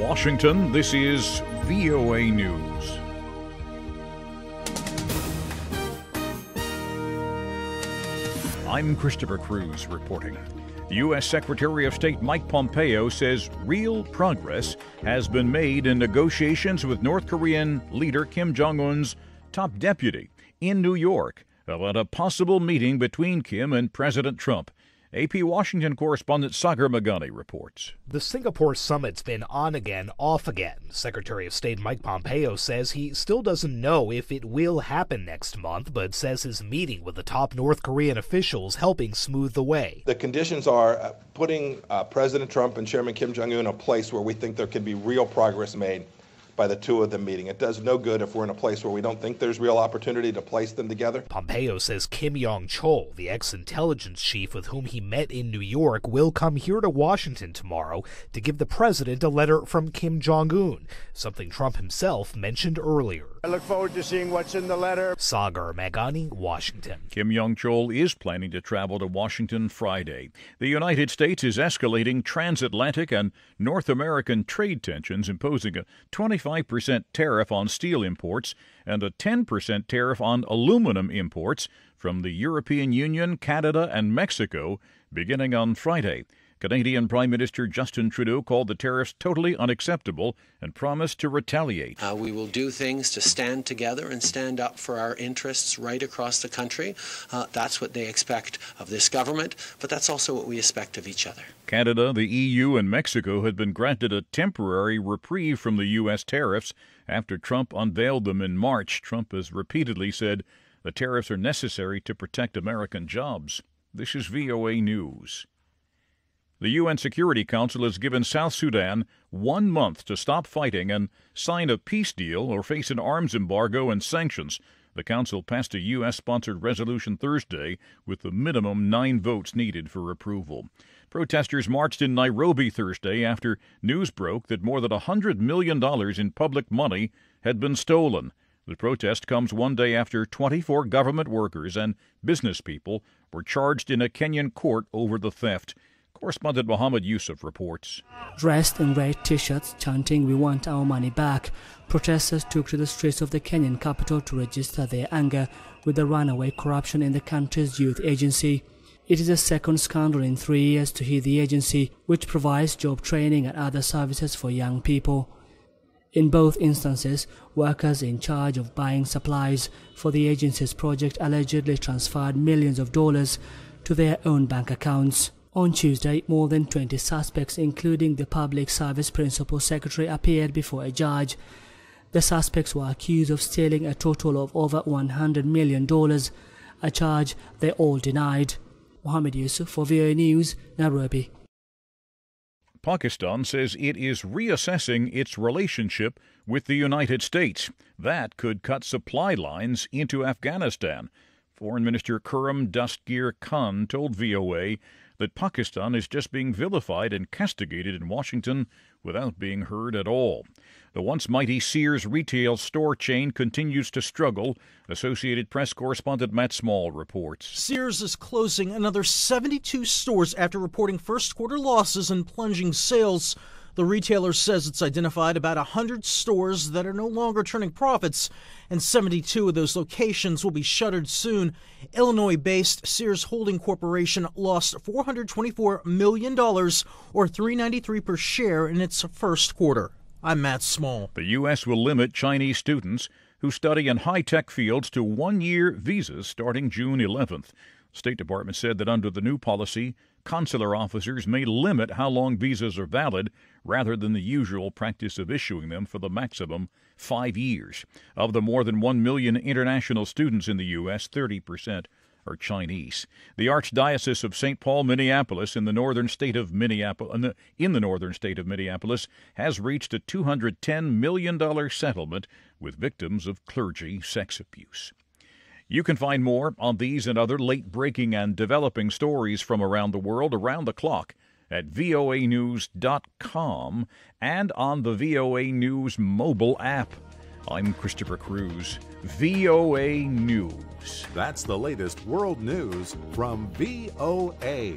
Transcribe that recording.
Washington, this is VOA News. I'm Christopher Cruz reporting. U.S. Secretary of State Mike Pompeo says real progress has been made in negotiations with North Korean leader Kim Jong Un's top deputy in New York about a possible meeting between Kim and President Trump. AP Washington correspondent Sagar Meghani reports. The Singapore summit's been on again, off again. Secretary of State Mike Pompeo says he still doesn't know if it will happen next month, but says his meeting with the top North Korean officials helping smooth the way. The conditions are putting President Trump and Chairman Kim Jong Un in a place where we think there can be real progress made by the two of them meeting. It does no good if we're in a place where we don't think there's real opportunity to place them together. Pompeo says Kim Jong-chol, the ex-intelligence chief with whom he met in New York, will come here to Washington tomorrow to give the president a letter from Kim Jong Un, something Trump himself mentioned earlier. I look forward to seeing what's in the letter. Sagar Meghani, Washington. Kim Jong-chol is planning to travel to Washington Friday. The United States is escalating transatlantic and North American trade tensions, imposing a 25% tariff on steel imports and a 10% tariff on aluminum imports from the European Union, Canada, and Mexico beginning on Friday. Canadian Prime Minister Justin Trudeau called the tariffs totally unacceptable and promised to retaliate. We will do things to stand together and stand up for our interests right across the country. That's what they expect of this government, but that's also what we expect of each other. Canada, the EU, and Mexico had been granted a temporary reprieve from the U.S. tariffs after Trump unveiled them in March. Trump has repeatedly said the tariffs are necessary to protect American jobs. This is VOA News. The UN Security Council has given South Sudan 1 month to stop fighting and sign a peace deal or face an arms embargo and sanctions. The Council passed a U.S.-sponsored resolution Thursday with the minimum 9 votes needed for approval. Protesters marched in Nairobi Thursday after news broke that more than $100 million in public money had been stolen. The protest comes 1 day after 24 government workers and business people were charged in a Kenyan court over the theft. Correspondent Mohammed Yusuf reports. Dressed in red T-shirts chanting "We want our money back," protesters took to the streets of the Kenyan capital to register their anger with the runaway corruption in the country's youth agency. It is the second scandal in 3 years to hit the agency, which provides job training and other services for young people. In both instances, workers in charge of buying supplies for the agency's project allegedly transferred millions of dollars to their own bank accounts. On Tuesday, more than 20 suspects, including the Public Service Principal Secretary, appeared before a judge. The suspects were accused of stealing a total of over $100 million, a charge they all denied. Mohammed Yusuf for VOA News, Nairobi. Pakistan says it is reassessing its relationship with the United States. That could cut supply lines into Afghanistan. Foreign Minister Khurram Dastgir Khan told VOA that Pakistan is just being vilified and castigated in Washington without being heard at all. The once mighty Sears retail store chain continues to struggle. Associated Press correspondent Matt Small reports. Sears is closing another 72 stores after reporting first-quarter losses and plunging sales. The retailer says it's identified about 100 stores that are no longer turning profits, and 72 of those locations will be shuttered soon. Illinois-based Sears Holding Corporation lost $424 million, or $3.93 per share, in its first quarter. I'm Matt Small. The U.S. will limit Chinese students who study in high-tech fields to 1-year visas starting June 11th. The State Department said that under the new policy, consular officers may limit how long visas are valid rather than the usual practice of issuing them for the maximum 5 years. Of the more than 1 million international students in the U.S., 30% are Chinese. The Archdiocese of St. Paul, Minneapolis, in the northern state of Minneapolis, has reached a $210 million settlement with victims of clergy sex abuse. You can find more on these and other late-breaking and developing stories from around the world around the clock at voanews.com and on the VOA News mobile app. I'm Christopher Cruz, VOA News. That's the latest world news from VOA.